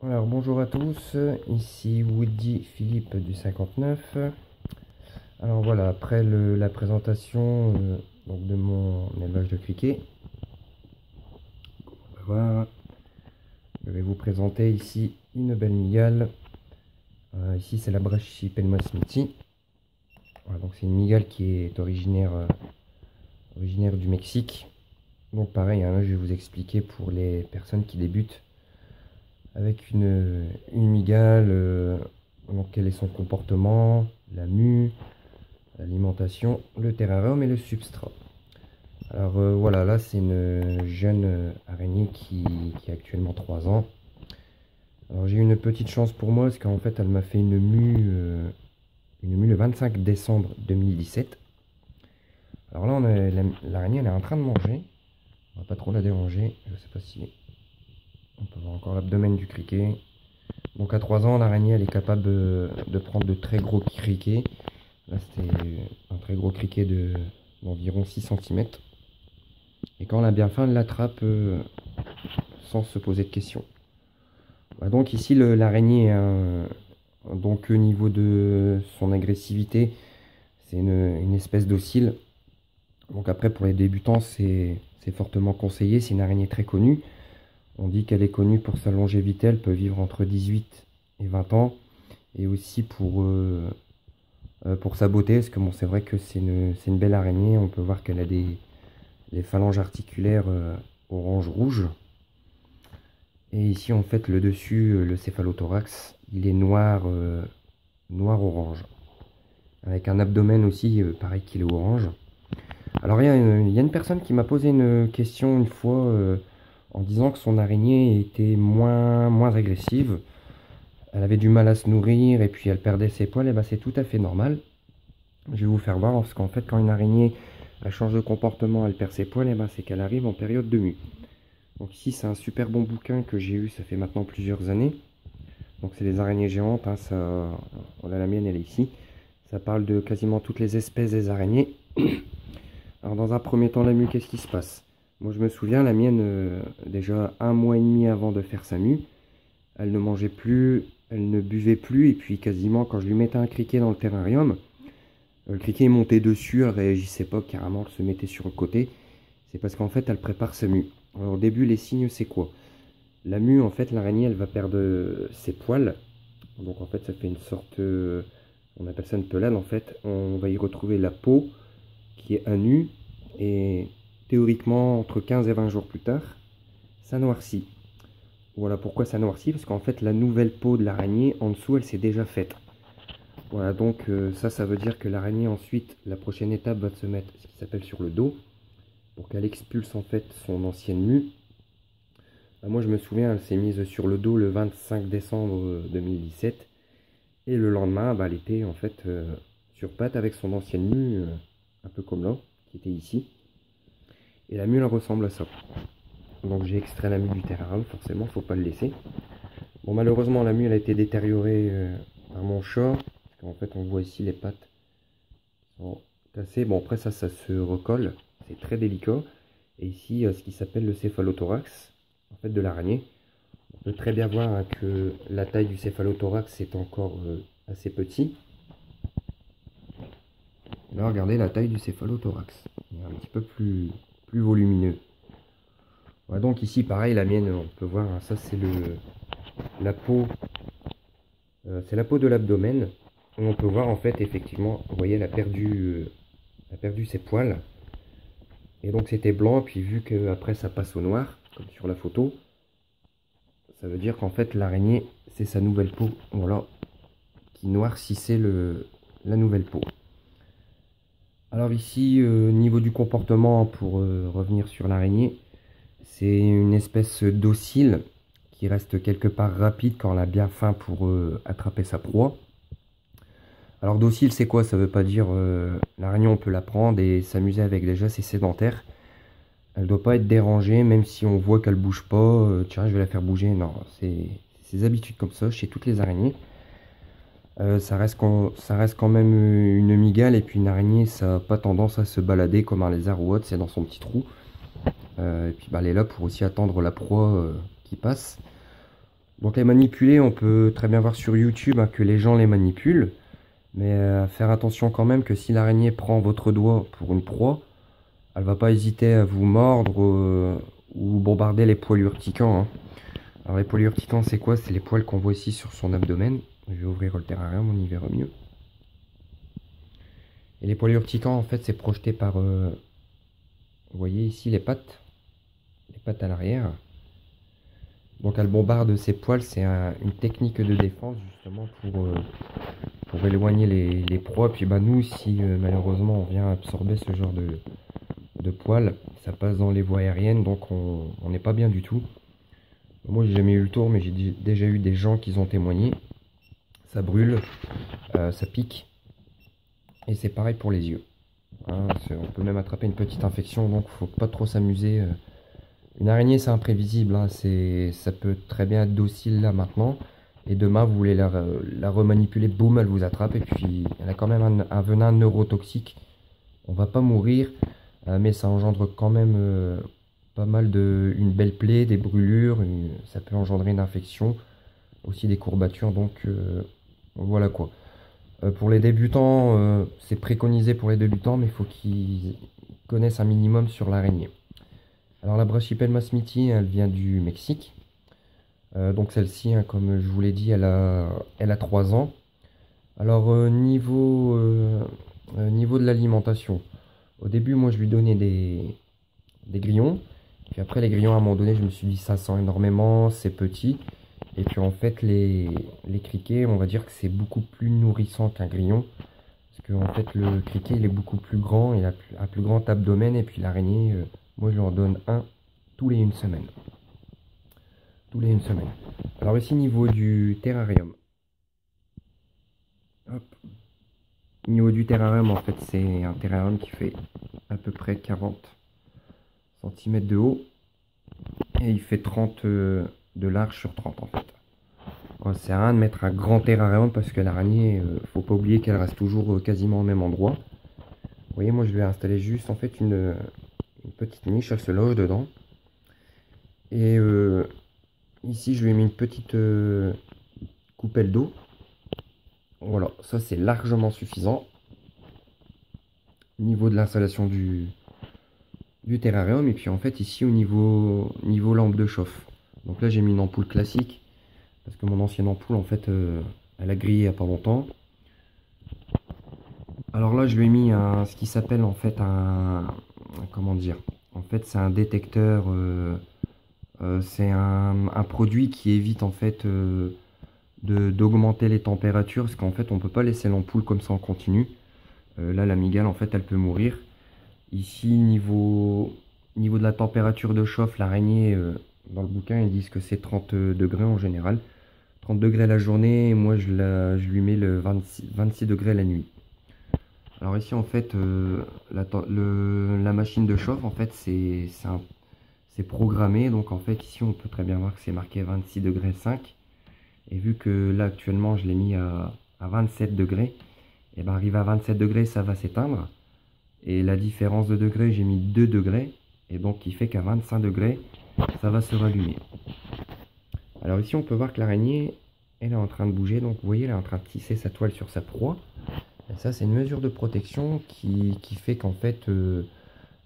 Alors bonjour à tous, ici Woody Philippe du 59. Alors voilà, après la présentation donc de mon élevage de criquets, on va voir, je vais vous présenter ici une belle migale. Ici c'est la Brachypelma smithi. Voilà, donc c'est une migale qui est originaire du Mexique. Donc pareil, hein, là, je vais vous expliquer pour les personnes qui débutent avec une migale, donc quel est son comportement, la mue, l'alimentation, le terrarium et le substrat. Alors voilà, là c'est une jeune araignée qui a actuellement 3 ans. Alors j'ai eu une petite chance pour moi parce qu'en fait elle m'a fait une mue le 25 décembre 2017. Alors là l'araignée elle est en train de manger. On va pas trop la déranger. Je sais pas si on peut voir encore l'abdomen du criquet. Donc à 3 ans l'araignée elle est capable de prendre de très gros criquets. Là c'était un très gros criquet d'environ 6 cm. Et quand on a bien faim, elle l'attrape sans se poser de questions. Bah donc ici l'araignée, donc au niveau de son agressivité, c'est une espèce docile. Donc après pour les débutants c'est fortement conseillé, c'est une araignée très connue. On dit qu'elle est connue pour sa longévité, elle peut vivre entre 18 et 20 ans. Et aussi pour sa beauté, parce que bon, c'est vrai que c'est une belle araignée, on peut voir qu'elle a les phalanges articulaires orange-rouge. Et ici, en fait, le dessus, le céphalothorax, il est noir-orange. Avec un abdomen aussi, pareil qu'il est orange. Alors, il y a une personne qui m'a posé une question une fois en disant que son araignée était moins agressive. Elle avait du mal à se nourrir et puis elle perdait ses poils. Et ben, c'est tout à fait normal. Je vais vous faire voir, parce qu'en fait, quand une araignée elle change de comportement, elle perd ses poils, et ben, c'est qu'elle arrive en période de mue. Donc ici c'est un super bon bouquin que j'ai eu, ça fait maintenant plusieurs années. Donc c'est les araignées géantes, hein, ça, voilà, la mienne elle est ici. Ça parle de quasiment toutes les espèces des araignées. Alors dans un premier temps la mue, qu'est-ce qui se passe? Moi je me souviens, la mienne, déjà 1 mois et demi avant de faire sa mue, elle ne mangeait plus, elle ne buvait plus, et puis quasiment quand je lui mettais un criquet dans le terrarium, le criquet montait dessus, elle réagissait pas, carrément elle se mettait sur le côté. C'est parce qu'en fait elle prépare sa mue. Alors, au début les signes c'est quoi? La mue, en fait, l'araignée, elle va perdre ses poils. Donc, en fait, ça fait une sorte, on appelle ça une pelade, en fait. On va y retrouver la peau qui est à nu. Et théoriquement, entre 15 et 20 jours plus tard, ça noircit. Voilà pourquoi ça noircit, parce qu'en fait, la nouvelle peau de l'araignée, en dessous, elle s'est déjà faite. Voilà, donc ça veut dire que l'araignée, ensuite, la prochaine étape va se mettre, ce qui s'appelle sur le dos, pour qu'elle expulse, en fait, son ancienne mue. Moi, je me souviens, elle s'est mise sur le dos le 25 décembre 2017. Et le lendemain, elle était en fait sur pattes avec son ancienne mue, un peu comme là, qui était ici. Et la mue, elle ressemble à ça. Donc j'ai extrait la mue du terrarium, forcément, faut pas le laisser. Bon, malheureusement, la mue, elle a été détériorée par mon chat. Parce qu'en fait, on voit ici les pattes sont cassées. Bon, après ça se recolle. C'est très délicat. Et ici, ce qui s'appelle le céphalothorax, en fait, de l'araignée. On peut très bien voir hein, que la taille du céphalothorax est encore assez petit. Là, regardez la taille du céphalothorax. Il est un petit peu plus volumineux. Ouais, donc ici, pareil, la mienne, on peut voir, hein, ça c'est la peau. C'est la peau de l'abdomen. On peut voir en fait, effectivement, vous voyez, elle a perdu ses poils. Et donc c'était blanc, puis vu qu'après ça passe au noir, comme sur la photo, ça veut dire qu'en fait l'araignée, c'est sa nouvelle peau, voilà, qui noircissait la nouvelle peau. Alors ici, niveau du comportement, pour revenir sur l'araignée, c'est une espèce docile qui reste quelque part rapide quand elle a bien faim pour attraper sa proie. Alors docile, c'est quoi? Ça veut pas dire l'araignée, on peut la prendre et s'amuser avec. Déjà, c'est sédentaire. Elle doit pas être dérangée, même si on voit qu'elle bouge pas. Tiens, je vais la faire bouger. Non, c'est ses habitudes comme ça chez toutes les araignées. Ça reste quand même une mygale, et puis une araignée, ça n'a pas tendance à se balader comme un lézard ou autre, c'est dans son petit trou. Et puis bah, elle est là pour aussi attendre la proie qui passe. Donc les manipuler, on peut très bien voir sur YouTube, hein, que les gens les manipulent. Mais faire attention quand même que si l'araignée prend votre doigt pour une proie, elle va pas hésiter à vous mordre ou bombarder les poils urticants, hein. Alors les poils urticants, c'est quoi? C'est les poils qu'on voit ici sur son abdomen. Je vais ouvrir le terrarium, on y verra mieux. Et les poils urticants, en fait, c'est projeté par, vous voyez ici les pattes à l'arrière. Donc elle bombarde ses poils, c'est une technique de défense justement pour éloigner les proies. Puis bah nous, si malheureusement on vient absorber ce genre de poils, ça passe dans les voies aériennes, donc on n'est pas bien du tout. Moi j'ai jamais eu le tour, mais j'ai déjà eu des gens qui ont témoigné. Ça brûle, ça pique, et c'est pareil pour les yeux. Hein, on peut même attraper une petite infection, donc faut pas trop s'amuser. Une araignée, c'est imprévisible, hein, ça peut très bien être docile là maintenant, et demain vous voulez la remanipuler, boum, elle vous attrape, et puis elle a quand même un venin neurotoxique. On va pas mourir, mais ça engendre quand même pas mal une belle plaie, des brûlures, ça peut engendrer une infection, aussi des courbatures, donc voilà quoi. Pour les débutants, c'est préconisé pour les débutants, mais il faut qu'ils connaissent un minimum sur l'araignée. Alors la Brachypelma smithi, elle vient du Mexique. Donc celle-ci, hein, comme je vous l'ai dit, elle a 3 ans. Alors niveau de l'alimentation, au début moi je lui donnais des grillons. Puis après les grillons, à un moment donné, je me suis dit ça sent énormément, c'est petit. Et puis en fait les criquets, on va dire que c'est beaucoup plus nourrissant qu'un grillon. Parce que en fait le criquet il est beaucoup plus grand, il a un plus grand abdomen, et puis l'araignée, moi je lui en donne un tous les 1 semaine. Tous les 1 semaine. Alors ici niveau du terrarium. Hop. Niveau du terrarium, en fait c'est un terrarium qui fait à peu près 40 cm de haut. Et il fait 30 de large sur 30 en fait. Bon, c'est rien de mettre un grand terrarium parce que l'araignée, faut pas oublier qu'elle reste toujours quasiment au même endroit. Vous voyez, moi je vais installer juste en fait une petite niche, elle se loge dedans. Et ici je lui ai mis une petite coupelle d'eau. Voilà, ça c'est largement suffisant. Au niveau de l'installation du terrarium, et puis en fait ici au niveau lampe de chauffe. Donc là j'ai mis une ampoule classique parce que mon ancienne ampoule en fait elle a grillé il n'y a pas longtemps. Alors là je lui ai mis ce qui s'appelle en fait comment dire, en fait c'est un détecteur, c'est un produit qui évite en fait d'augmenter les températures, parce qu'en fait on peut pas laisser l'ampoule comme ça en continu. Là la migale en fait elle peut mourir. Ici niveau de la température de chauffe, l'araignée, dans le bouquin ils disent que c'est 30 degrés en général. 30 degrés la journée, et moi je lui mets le 26 degrés la nuit. Alors ici en fait la machine de chauffe en fait c'est programmé, donc en fait ici on peut très bien voir que c'est marqué 26 degrés 5, et vu que là actuellement je l'ai mis à 27 degrés, et ben arrivé à 27 degrés ça va s'éteindre, et la différence de degrés j'ai mis 2 degrés, et donc qui fait qu'à 25 degrés ça va se rallumer. Alors ici on peut voir que l'araignée elle est en train de bouger, donc vous voyez elle est en train de tisser sa toile sur sa proie. Et ça c'est une mesure de protection qui fait qu'en fait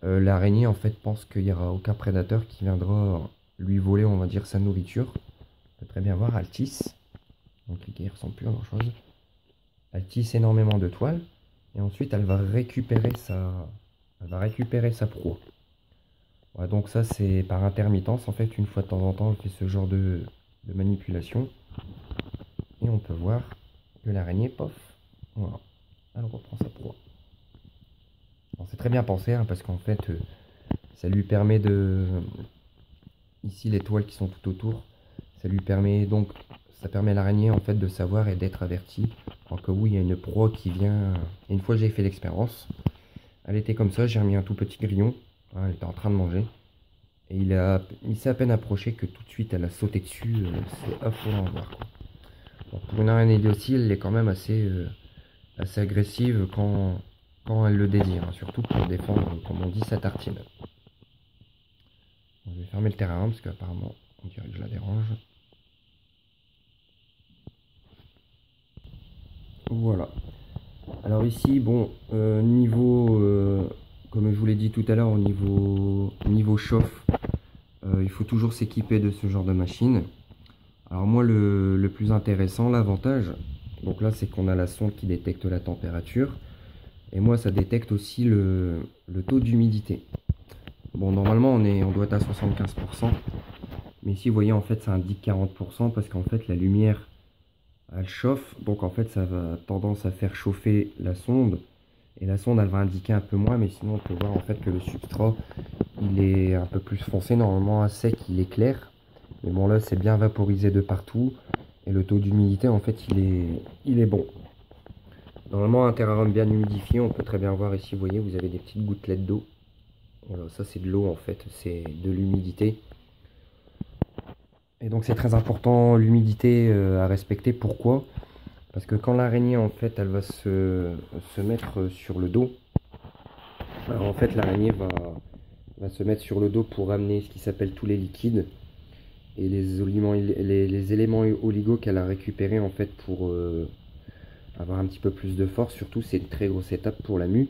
l'araignée en fait pense qu'il n'y aura aucun prédateur qui viendra lui voler, on va dire, sa nourriture. On peut très bien voir, elle tisse. Donc les ne ressemble plus à grand chose. Elle tisse énormément de toile, et ensuite elle va récupérer sa proie. Voilà, donc ça c'est par intermittence, en fait une fois de temps en temps elle fait ce genre de manipulation. Et on peut voir que l'araignée, pof, voilà, elle reprend sa proie. C'est très bien pensé, hein, parce qu'en fait ça lui permet ici les toiles qui sont tout autour, ça permet à l'araignée en fait de savoir et d'être avertie en cas où il y a une proie qui vient. Et une fois j'ai fait l'expérience, elle était comme ça, j'ai remis un tout petit grillon, hein, elle était en train de manger, et il s'est à peine approché que tout de suite elle a sauté dessus. C'est affolant à voir quoi. Donc, pour une araignée docile, elle est quand même assez agressive quand elle le désire, hein, surtout pour défendre, comme on dit, sa tartine. Je vais fermer le terrarium parce qu'apparemment on dirait que je la dérange. Voilà. Alors ici, bon, comme je vous l'ai dit tout à l'heure, au niveau chauffe, il faut toujours s'équiper de ce genre de machine. Alors moi, le plus intéressant, l'avantage, donc là, c'est qu'on a la sonde qui détecte la température. Et moi, ça détecte aussi le taux d'humidité. Bon, normalement, on doit être à 75%. Mais ici, vous voyez, en fait, ça indique 40% parce qu'en fait, la lumière, elle chauffe. Donc, en fait, ça va tendance à faire chauffer la sonde. Et la sonde, elle va indiquer un peu moins. Mais sinon, on peut voir en fait que le substrat, il est un peu plus foncé. Normalement, à sec, il est clair. Mais bon, là, c'est bien vaporisé de partout. Et le taux d'humidité, en fait, il est bon. Normalement, un terrarium bien humidifié, on peut très bien voir ici, vous voyez, vous avez des petites gouttelettes d'eau. Voilà, ça c'est de l'eau en fait, c'est de l'humidité. Et donc c'est très important l'humidité à respecter. Pourquoi? Parce que quand l'araignée en fait, elle va se mettre sur le dos, alors, en fait l'araignée va se mettre sur le dos pour ramener ce qui s'appelle tous les liquides et les éléments oligo qu'elle a récupérés en fait pour avoir un petit peu plus de force. Surtout, c'est une très grosse étape pour la mue.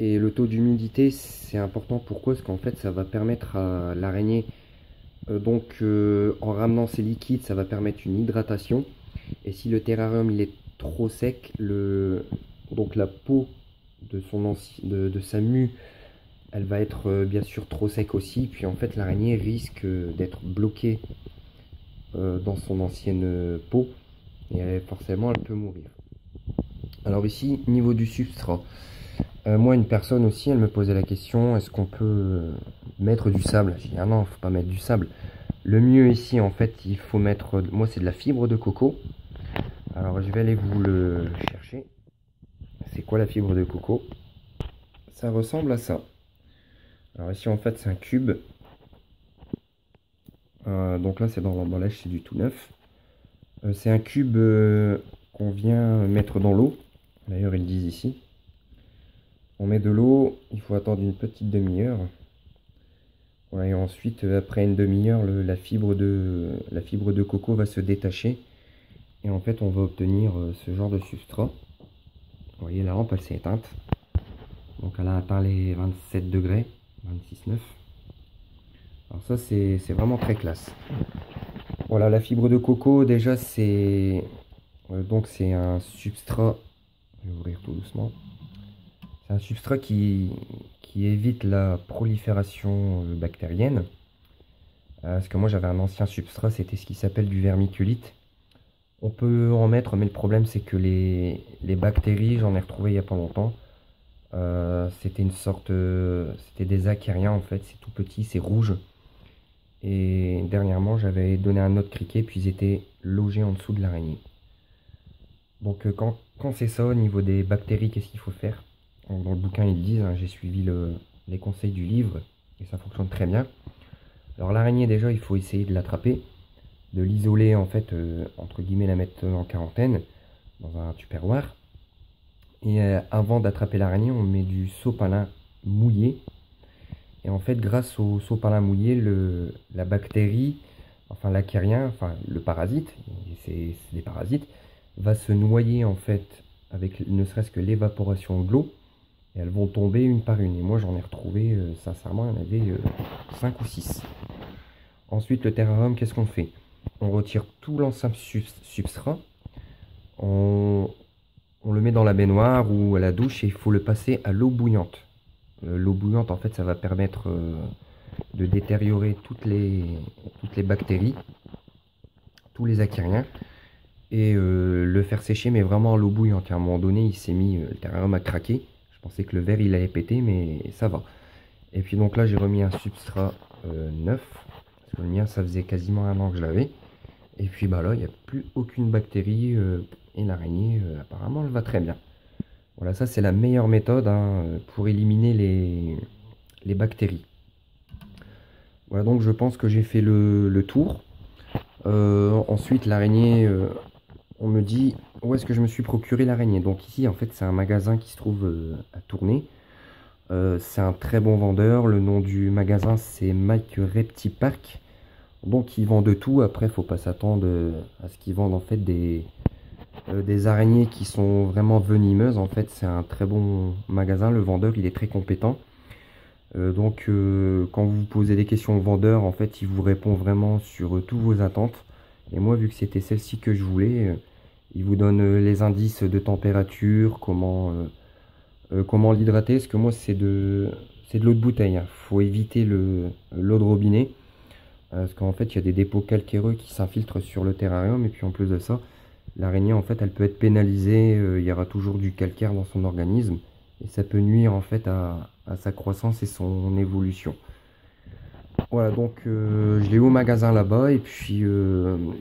Et le taux d'humidité, c'est important. Pourquoi? Parce qu'en fait, ça va permettre à l'araignée, en ramenant ses liquides, ça va permettre une hydratation. Et si le terrarium il est trop sec, donc la peau de sa mue, elle va être bien sûr trop sec aussi. Puis en fait, l'araignée risque d'être bloquée dans son ancienne peau. Et forcément, elle peut mourir. Alors ici, niveau du substrat. Moi, une personne aussi, elle me posait la question, est-ce qu'on peut mettre du sable? J'ai dit, ah non, faut pas mettre du sable. Le mieux ici, en fait, il faut mettre, moi, c'est de la fibre de coco. Alors, je vais aller vous le chercher. C'est quoi la fibre de coco? Ça ressemble à ça. Alors ici, en fait, c'est un cube. Donc là, c'est dans l'emballage, c'est du tout neuf. C'est un cube qu'on vient mettre dans l'eau. D'ailleurs, ils disent ici. On met de l'eau, il faut attendre une petite demi-heure. Ouais, et ensuite, après une demi-heure, la fibre de coco va se détacher. Et en fait, on va obtenir ce genre de substrat. Vous voyez, la lampe, elle s'est éteinte. Donc, elle a atteint les 27 degrés, 26,9. Alors ça, c'est vraiment très classe. Voilà, la fibre de coco, déjà, c'est un substrat. Je vais ouvrir tout doucement. C'est un substrat qui évite la prolifération bactérienne. Parce que moi j'avais un ancien substrat, c'était ce qui s'appelle du vermiculite. On peut en mettre, mais le problème c'est que les bactéries, j'en ai retrouvé il n'y a pas longtemps. C'était c'était des acariens en fait, c'est tout petit, c'est rouge. Et dernièrement j'avais donné un autre criquet, puis ils étaient logés en dessous de l'araignée. Donc quand c'est ça, au niveau des bactéries, qu'est-ce qu'il faut faire? Dans le bouquin, ils disent, hein, j'ai suivi les conseils du livre et ça fonctionne très bien. Alors l'araignée, déjà, il faut essayer de l'attraper, de l'isoler, en fait, entre guillemets, la mettre en quarantaine dans un tupperware. Et avant d'attraper l'araignée, on met du sopalin mouillé. Et en fait, grâce au sopalin mouillé, la bactérie, enfin l'acarien, enfin le parasite, c'est des parasites, va se noyer en fait avec ne serait-ce que l'évaporation de l'eau. Et elles vont tomber une par une. Et moi, j'en ai retrouvé, sincèrement, il y en avait 5 ou 6. Ensuite, le terrarium, qu'est-ce qu'on fait? On retire tout l'ancien substrat. On le met dans la baignoire ou à la douche et il faut le passer à l'eau bouillante. L'eau bouillante, en fait, ça va permettre de détériorer toutes les bactéries, tous les acariens. Et le faire sécher, mais vraiment à l'eau bouillante. À un moment donné, le terrarium a craqué. Je pensais que le verre il allait péter, mais ça va. Et puis donc là, j'ai remis un substrat neuf. Parce que le mien, ça faisait quasiment 1 an que je l'avais. Et puis bah là, il n'y a plus aucune bactérie. Et l'araignée, apparemment, elle va très bien. Voilà, ça c'est la meilleure méthode hein, pour éliminer les bactéries. Voilà, donc je pense que j'ai fait le tour. Ensuite, l'araignée, on me dit où est-ce que je me suis procuré l'araignée. Donc ici, en fait, c'est un magasin qui se trouve à Tournai. C'est un très bon vendeur. Le nom du magasin, c'est Mike Reptipark. Donc, ils vendent de tout. Après, il faut pas s'attendre à ce qu'ils vendent en fait des des araignées qui sont vraiment venimeuses. En fait, c'est un très bon magasin. Le vendeur, il est très compétent. Quand vous posez des questions au vendeur, en fait, il vous répond vraiment sur tous vos attentes. Et moi, vu que c'était celle-ci que je voulais, il vous donne les indices de température, comment l'hydrater. Parce que moi, c'est de l'eau de bouteille, hein. Faut éviter l'eau de robinet. Parce qu'en fait, il y a des dépôts calcaireux qui s'infiltrent sur le terrarium. Et puis en plus de ça, l'araignée, en fait, elle peut être pénalisée. Il y aura toujours du calcaire dans son organisme. Et ça peut nuire en fait à sa croissance et son évolution. Voilà, je l'ai eu au magasin là-bas. Et puis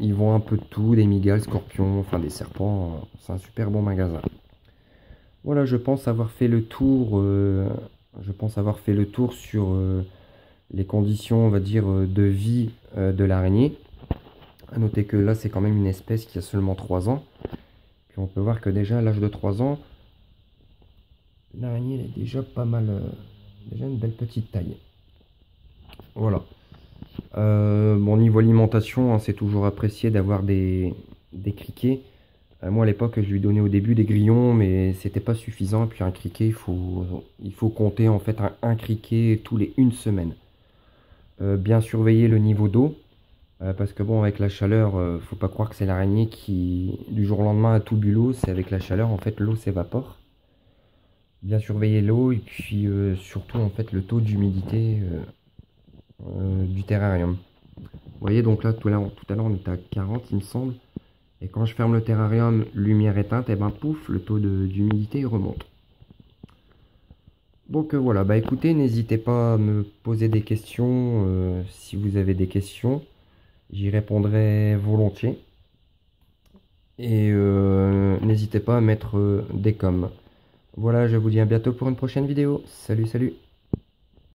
ils vendent un peu de tout, des migales, scorpions, enfin des serpents. C'est un super bon magasin. Voilà, je pense avoir fait le tour. Sur les conditions, on va dire, de vie de l'araignée. À noter que là, c'est quand même une espèce qui a seulement 3 ans. Puis on peut voir que déjà à l'âge de 3 ans, l'araignée elle est déjà pas mal, déjà une belle petite taille. Voilà. Bon, niveau alimentation, hein, c'est toujours apprécié d'avoir des criquets. Moi à l'époque, je lui donnais au début des grillons, mais c'était pas suffisant. Et puis un criquet, il faut compter en fait un criquet tous les 1 semaine. Bien surveiller le niveau d'eau. Parce que bon, avec la chaleur, faut pas croire que c'est l'araignée qui, du jour au lendemain, a tout bu l'eau. C'est avec la chaleur, en fait, l'eau s'évapore. Bien surveiller l'eau et puis surtout, en fait, le taux d'humidité du terrarium. Vous voyez, donc là, tout à l'heure, on était à 40, il me semble. Et quand je ferme le terrarium, lumière éteinte, et ben pouf, le taux d'humidité remonte. Voilà, bah écoutez, n'hésitez pas à me poser des questions si vous avez des questions. J'y répondrai volontiers. Et n'hésitez pas à mettre des coms. Voilà, je vous dis à bientôt pour une prochaine vidéo. Salut, salut!